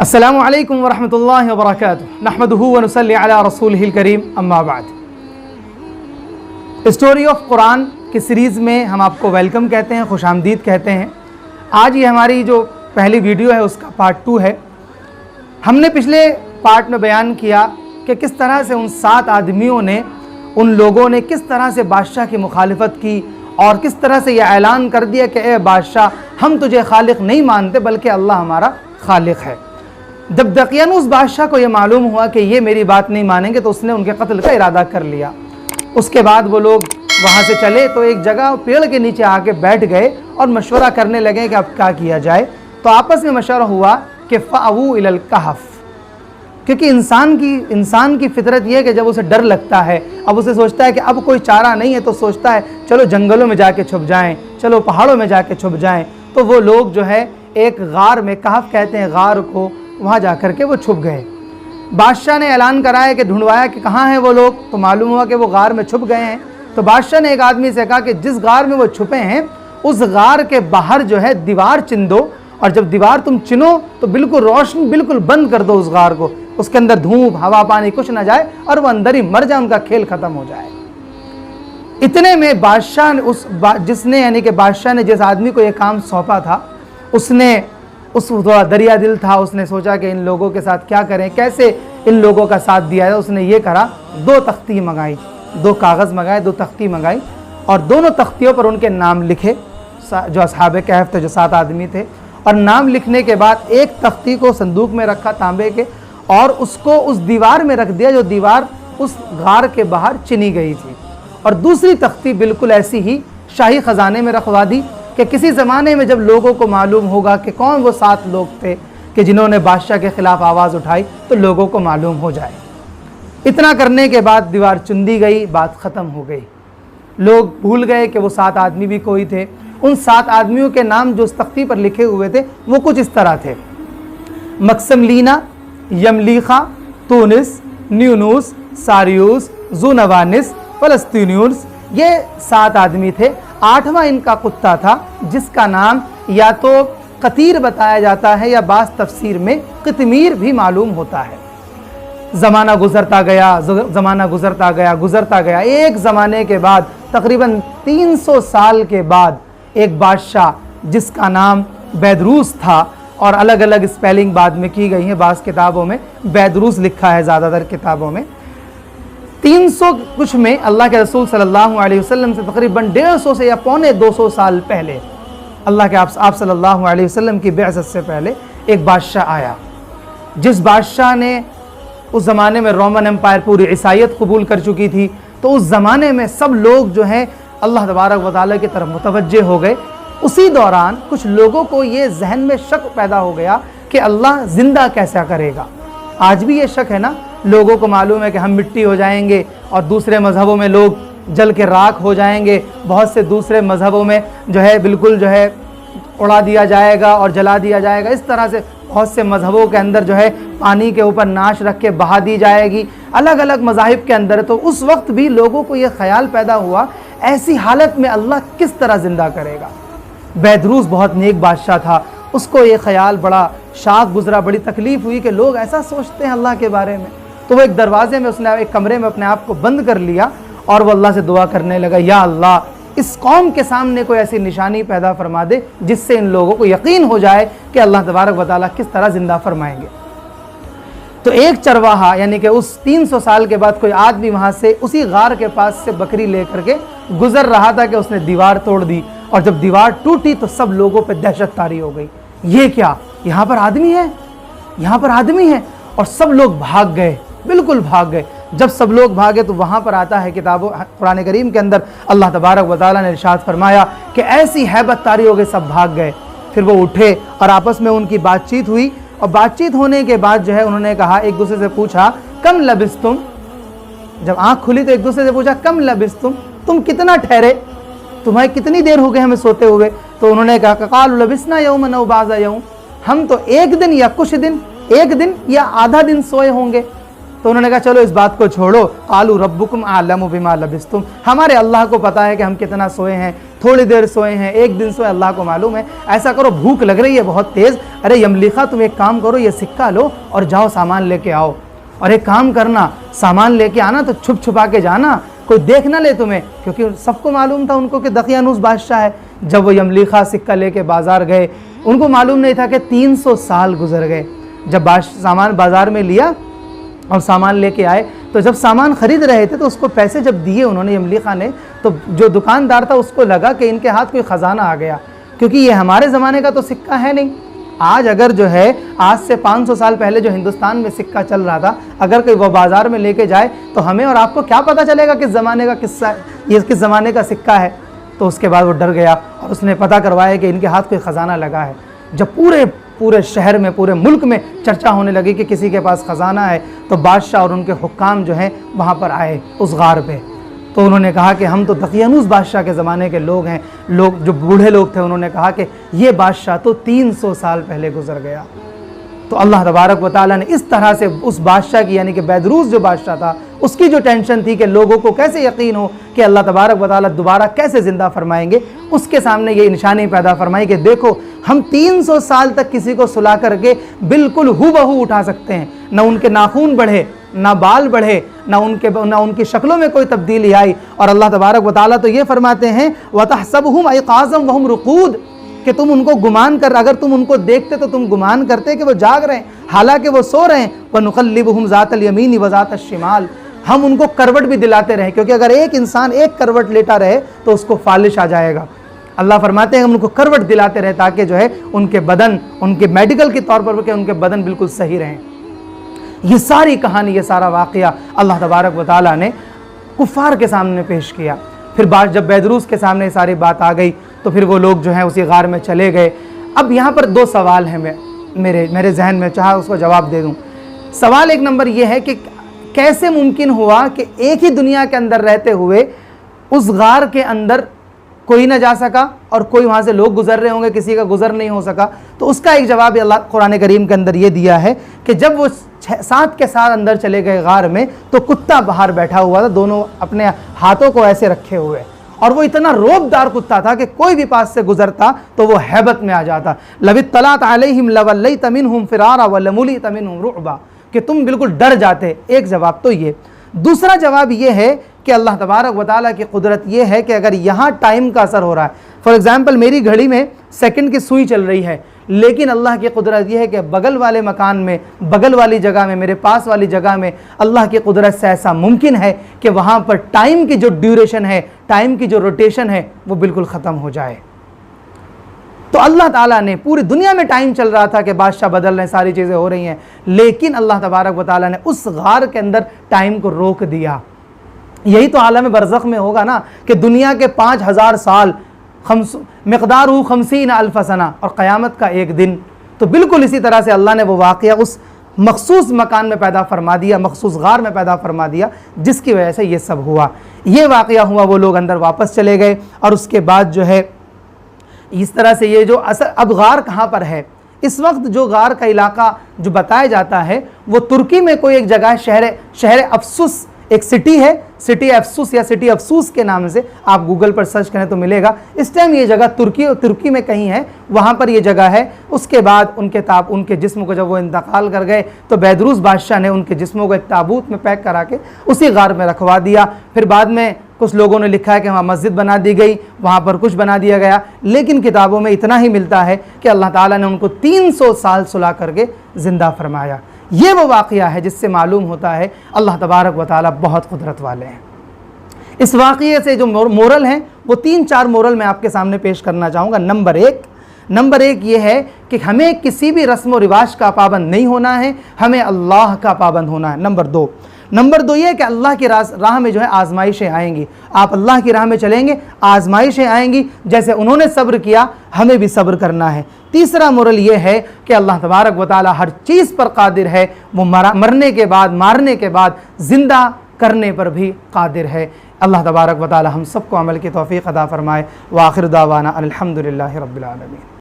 السلام علیکم ورحمۃ اللہ وبرکاتہ نحمدہ ونصلی علی رسولہ الکریم اما بعد۔ اسٹوری آف قرآن کی سیریز میں ہم آپ کو ویلکم کہتے ہیں، خوش آمدید کہتے ہیں۔ آج یہ ہماری جو پہلی ویڈیو ہے اس کا پارٹ 2 ہے۔ ہم نے پچھلے پارٹ میں بیان کیا کہ کس طرح سے ان 7 آدمیوں نے، ان لوگوں نے کس طرح سے بادشاہ کی مخالفت کی اور کس طرح سے یہ اعلان کر دیا کہ اے بادشاہ، ہم تجھے خالق نہیں مانتے بلکہ اللہ ہمارا خالق ہے۔ جب دقیانوس بادشاہ کو یہ معلوم ہوا کہ یہ میری بات نہیں مانیں گے تو اس نے ان کے قتل کا ارادہ کر لیا۔ اس کے بعد وہ لوگ وہاں سے چلے تو ایک جگہ پیڑ کے نیچے آ کے بیٹھ گئے اور مشورہ کرنے لگے کہ اب کیا کیا جائے۔ تو آپس میں مشورہ ہوا کہ فَأَوُوا إِلَى الْكَهْفِ، کیونکہ انسان کی فطرت یہ ہے کہ جب اسے ڈر لگتا ہے، اب اسے سوچتا ہے کہ اب کوئی چارہ نہیں ہے تو سوچتا ہے چلو جنگلوں میں جا کے چھپ جائیں، چلو پہاڑوں میں جا کے چھپ جائیں۔ تو وہ لوگ جو ہے ایک غار میں، کہف کہتے ہیں غار کو، وہاں جا کر کے وہ چھپ گئے۔ بادشاہ نے اعلان کرایا کہ ڈھونڈوایا کہ کہاں ہیں وہ لوگ، تو معلوم ہوا کہ وہ غار میں چھپ گئے ہیں۔ تو بادشاہ نے ایک آدمی سے کہا کہ جس غار میں وہ چھپے ہیں اس غار کے باہر جو ہے دیوار چن دو، اور جب دیوار تم چنو تو بالکل روشن بالکل بند کر دو اس غار کو، اس کے اندر دھوپ ہوا پانی کچھ نہ جائے اور وہ اندر ہی مر جائے، ان کا کھیل ختم ہو جائے۔ اتنے میں بادشاہ نے یعنی کہ بادشاہ نے جس آدمی کو یہ کام سونپا تھا، اس تھوڑا دریا دل تھا، اس نے سوچا کہ ان لوگوں کے ساتھ کیا کریں، کیسے ان لوگوں کا ساتھ دیا ہے۔ اس نے یہ کرا، 2 تختی منگائی، 2 کاغذ منگائے، 2 تختی منگائی، اور دونوں تختیوں پر ان کے نام لکھے، جو اصحاب کہف تھے، جو 7 آدمی تھے۔ اور نام لکھنے کے بعد ایک تختی کو صندوق میں رکھا تانبے کے، اور اس کو اس دیوار میں رکھ دیا جو دیوار اس غار کے باہر چنی گئی تھی، اور دوسری تختی بالکل ایسی ہی شاہی خزانے میں رکھوا دی کہ کسی زمانے میں جب لوگوں کو معلوم ہوگا کہ کون وہ 7 لوگ تھے کہ جنہوں نے بادشاہ کے خلاف آواز اٹھائی تو لوگوں کو معلوم ہو جائے۔ اتنا کرنے کے بعد دیوار چن دی گئی، بات ختم ہو گئی۔ لوگ بھول گئے کہ وہ 7 آدمی بھی کوئی تھے۔ ان 7 آدمیوں کے نام جو اس تختی پر لکھے ہوئے تھے وہ کچھ اس طرح تھے: مقسملینا، یملیخا، تونس، نیونوس، ساریوس، زونوانس، فلسطینیونس۔ یہ 7 آدمی تھے۔ 8واں ان کا کتا تھا جس کا نام یا تو قطیر بتایا جاتا ہے یا بعض تفسیر میں قطمیر بھی معلوم ہوتا ہے۔ زمانہ گزرتا گیا۔ ایک زمانے کے بعد تقریباً 300 سال کے بعد ایک بادشاہ جس کا نام بیدروس تھا، اور الگ الگ اسپیلنگ بعد میں کی گئی ہیں، بعض کتابوں میں بیدروس لکھا ہے، زیادہ تر کتابوں میں۔ 300 کچھ میں اللہ کے رسول صلی اللہ علیہ وسلم سے تقریباً 150 سے یا پونے 200 سال پہلے، اللہ کے آپ صلی اللہ علیہ وسلم کی بعثت سے پہلے ایک بادشاہ آیا، جس بادشاہ نے اس زمانے میں رومن امپائر پوری عیسائیت قبول کر چکی تھی، تو اس زمانے میں سب لوگ جو ہیں اللہ تبارک و تعالیٰ کی طرف متوجہ ہو گئے۔ اسی دوران کچھ لوگوں کو یہ ذہن میں شک پیدا ہو گیا کہ اللہ زندہ کیسا کرے گا۔ آج بھی یہ شک ہے نا، لوگوں کو معلوم ہے کہ ہم مٹی ہو جائیں گے، اور دوسرے مذہبوں میں لوگ جل کے راکھ ہو جائیں گے، بہت سے دوسرے مذہبوں میں جو ہے بالکل جو ہے اڑا دیا جائے گا اور جلا دیا جائے گا۔ اس طرح سے بہت سے مذہبوں کے اندر جو ہے پانی کے اوپر ناش رکھ کے بہا دی جائے گی، الگ الگ مذاہب کے اندر۔ تو اس وقت بھی لوگوں کو یہ خیال پیدا ہوا، ایسی حالت میں اللہ کس طرح زندہ کرے گا۔ بیدروس بہت نیک بادشاہ تھا، اس کو یہ خیال بڑا شاق گزرا، بڑی تکلیف ہوئی کہ لوگ ایسا سوچتے ہیں اللہ کے بارے میں۔ تو وہ ایک دروازے میں، اس نے ایک کمرے میں اپنے آپ کو بند کر لیا، اور وہ اللہ سے دعا کرنے لگا، یا اللہ اس قوم کے سامنے کوئی ایسی نشانی پیدا فرما دے جس سے ان لوگوں کو یقین ہو جائے کہ اللہ تبارک و تعالیٰ کس طرح زندہ فرمائیں گے۔ تو ایک چرواہا یعنی کہ اس 300 سال کے بعد کوئی آدمی وہاں سے اسی غار کے پاس سے بکری لے کر کے گزر رہا تھا کہ اس نے دیوار توڑ دی، اور جب دیوار ٹوٹی تو سب لوگوں پہ دہشت طاری ہو گئی، یہ کیا، یہاں پر آدمی ہے، یہاں پر آدمی ہے، اور سب لوگ بھاگ گئے، بالکل بھاگ گئے۔ جب سب لوگ بھاگے تو وہاں پر آتا ہے قرآن کریم کے اندر اللہ تبارک و تعالیٰ نے ارشاد فرمایا کہ ایسی ہیبت طاری ہو گئی، سب بھاگ گئے۔ پھر وہ اٹھے اور آپس میں ان کی بات چیت ہوئی، اور بات چیت ہونے کے بعد جو ہے انہوں نے کہا، ایک دوسرے سے پوچھا کم لبستم، جب آنکھ کھلی تو ایک دوسرے سے پوچھا کم لبستم، تم کتنا ٹھہرے، تمہیں کتنی دیر ہو گئے ہمیں سوتے ہوئے؟ تو انہوں نے کہا قالوا لبسنا یوما او بعض یوم، ہم تو ایک دن یا کچھ دن، ایک دن یا آدھا دن سوئے ہوں گے۔ تو انہوں نے کہا چلو اس بات کو چھوڑو، قالوا ربکم اعلم بما لبستم، ہمارے اللہ کو پتہ ہے کہ ہم کتنا سوئے ہیں، थोड़ी देर सोए हैं, एक दिन सोए, अल्लाह को मालूम है। ऐसा करो, भूख लग रही है बहुत तेज़, अरे यमलीखा तुम एक काम करो, ये सिक्का लो और जाओ सामान लेके आओ। और एक काम करना, सामान लेके आना तो छुप छुपा के जाना, कोई देख ना ले तुम्हें, क्योंकि सबको मालूम था उनको कि दकियानूस बादशाह है। जब वो यमलीखा सिक्का लेके बाज़ार गए, उनको मालूम नहीं था कि 300 साल गुजर गए। जब सामान बाज़ार में लिया और सामान लेके आए, तो जब सामान ख़रीद रहे थे तो उसको पैसे जब दिए उन्होंने, यमलीखा ने, तो जो दुकानदार था उसको लगा कि इनके हाथ कोई ख़जाना आ गया, क्योंकि ये हमारे ज़माने का तो सिक्का है नहीं। आज अगर जो है, आज से 500 साल पहले जो हिंदुस्तान में सिक्का चल रहा था, अगर कोई वो बाज़ार में लेके जाए तो हमें और आपको क्या पता चलेगा किस ज़माने का किस्सा, ये किस ज़माने का सिक्का है। तो उसके बाद वो डर गया और उसने पता करवाया कि इनके हाथ कोई ख़जाना लगा है। जब पूरे शहर में, पूरे मुल्क में चर्चा होने लगी कि किसी के पास ख़जाना है, तो बादशाह और उनके हुक्काम जो हैं वहाँ पर आए उस गार पे। तो उन्होंने कहा कि हम तो दकियानूस बादशाह के ज़माने के लोग हैं। लोग जो बूढ़े लोग थे उन्होंने कहा कि ये बादशाह तो 300 साल पहले गुजर गया। तो अल्लाह तबारक व तआला ने इस तरह से उस बादशाह की, यानी कि बैदरूस जो बादशाह था, उसकी जो टेंशन थी कि लोगों को कैसे यकीन हो कि अल्लाह तबारक व तआला दोबारा कैसे ज़िंदा फरमाएंगे, उसके सामने ये निशानी पैदा फरमाई कि देखो, हम 300 साल तक किसी को सुला करके बिल्कुल हूबहू उठा सकते हैं। न उनके नाखून बढ़े, ना बाल बढ़े, ना उनकी शक्लों में कोई तब्दीली आई। और अल्लाह तबारक व तआला तो ये फरमाते हैं, वतहसबहुम अयक़ाज़म वहुम रुक़ूद, कि तुम उनको गुमान कर, अगर तुम उनको देखते तो तुम गुमान करते कि वो जाग रहे हैं, हालांकि वो सो रहे हैं। वनुक़ल्लिबुहुम ज़ातल यमीन व ज़ातश शिमाल, हम उनको करवट भी दिलाते रहे, क्योंकि अगर एक इंसान एक करवट लेटा रहे तो उसको फालिश आ जाएगा। अल्लाह फरमाते हैं हम उनको करवट दिलाते रहे ताकि जो है उनके बदन, उनके मेडिकल के तौर पर कि उनके बदन बिल्कुल सही रहें। ये सारी कहानी, ये सारा वाक़या अल्लाह तबारक व तआला ने कुफ़ार के सामने पेश किया। फिर जब बैदरूस के सामने सारी बात आ गई तो फिर वो लोग जो हैं उसी गार में चले गए। अब यहाँ पर 2 सवाल हैं मेरे जहन में, चाहे उसको जवाब दे दूँ। सवाल एक नंबर ये है कि कैसे मुमकिन हुआ कि एक ही दुनिया के अंदर रहते हुए उस गार के अंदर कोई ना जा सका और कोई वहाँ से लोग गुजर रहे होंगे, किसी का गुजर नहीं हो सका। तो उसका एक जवाब अल्लाह कुरान करीम के अंदर ये दिया है कि जब वो 7 के साथ अंदर चले गए गार में, तो कुत्ता बाहर बैठा हुआ था, दोनों अपने हाथों को ऐसे रखे हुए, और वो इतना रोबदार कुत्ता था कि कोई भी पास से गुजरता तो वो हैबत में आ जाता। लवित्तलात अलैहिम लवल्लैत मिनहुम फिरारा व लमुलित मिनहुम रुअबा, कि तुम बिल्कुल डर जाते। एक जवाब तो ये। दूसरा जवाब ये है कि अल्लाह तबारक व तआला की कुदरत ये है कि अगर यहाँ टाइम का असर हो रहा है, फॉर एग्ज़ाम्पल मेरी घड़ी में सेकंड की सुई चल रही है, लेकिन अल्लाह की कुदरत ये है कि बगल वाले मकान में, बगल वाली जगह में, मेरे पास वाली जगह में अल्लाह की कुदरत से ऐसा मुमकिन है कि वहाँ पर टाइम की जो ड्यूरेशन है, टाइम की जो रोटेशन है, वो बिल्कुल ख़त्म हो जाए। तो अल्लाह ताला ने, पूरी दुनिया में टाइम चल रहा था कि बादशाह बदल रहे हैं, सारी चीज़ें हो रही हैं, लेकिन अल्लाह तबारक व तआला ने उस गार के अंदर टाइम को रोक दिया। यही तो आलम बरज़ख में होगा ना कि दुनिया के 5000 साल मिक़दारुहु 50 अल्फ़ सना और क़यामत का एक दिन। तो बिल्कुल इसी तरह से अल्लाह ने वो वाक़या उस मखसूस मकान में पैदा फरमा दिया, मखसूस गार में पैदा फरमा दिया, जिसकी वजह से ये सब हुआ। ये वाक़या हुआ, वो लोग अंदर वापस चले गए। और उसके बाद जो है इस तरह से ये जो असर, अब गार कहाँ पर है इस वक्त, जो गार का इलाका जो बताया जाता है वो तुर्की में कोई एक जगह, शहर अफसूस एक सिटी है, सिटी अफसूस या सिटी अफसूस के नाम से आप गूगल पर सर्च करें तो मिलेगा। इस टाइम ये जगह तुर्की में कहीं है, वहाँ पर ये जगह है। उसके बाद उनके जिस्म को जब वो इंतकाल कर गए तो बैदरूस बादशाह ने उनके जिस्मों को एक ताबूत में पैक करा के उसी गार में रखवा दिया। फिर बाद में कुछ लोगों ने लिखा है कि वहाँ मस्जिद बना दी गई, वहाँ पर कुछ बना दिया गया, लेकिन किताबों में इतना ही मिलता है कि अल्लाह ताला ने उनको 300 साल सुला करके ज़िंदा फरमाया। ये वो वाक़या है जिससे मालूम होता है अल्लाह तबारक व तआला बहुत कुदरत वाले हैं। इस वाक़ये से जो मोरल हैं वो 3-4 मोरल मैं आपके सामने पेश करना चाहूँगा। नंबर एक ये है कि हमें किसी भी रस्म व रिवाज का पाबंद नहीं होना है, हमें अल्लाह का पाबंद होना है। नंबर दो ये है कि अल्लाह की राह में जो है आजमाइशें आएंगी, आप अल्लाह की राह में चलेंगे, आजमाइशें आएंगी, जैसे उन्होंने सब्र किया हमें भी सब्र करना है। तीसरा मोरल ये है कि अल्लाह तबारक व तआला हर चीज़ पर कादिर है, वो मरने के बाद, मारने के बाद ज़िंदा करने पर भी कादिर है। अल्लाह तबारक व तआला हम सबको अमल की तौफ़ीक़ अता फ़रमाए। व आखिर दावाना अल्हम्दुलिल्लाहि रब्बिल आलमीन।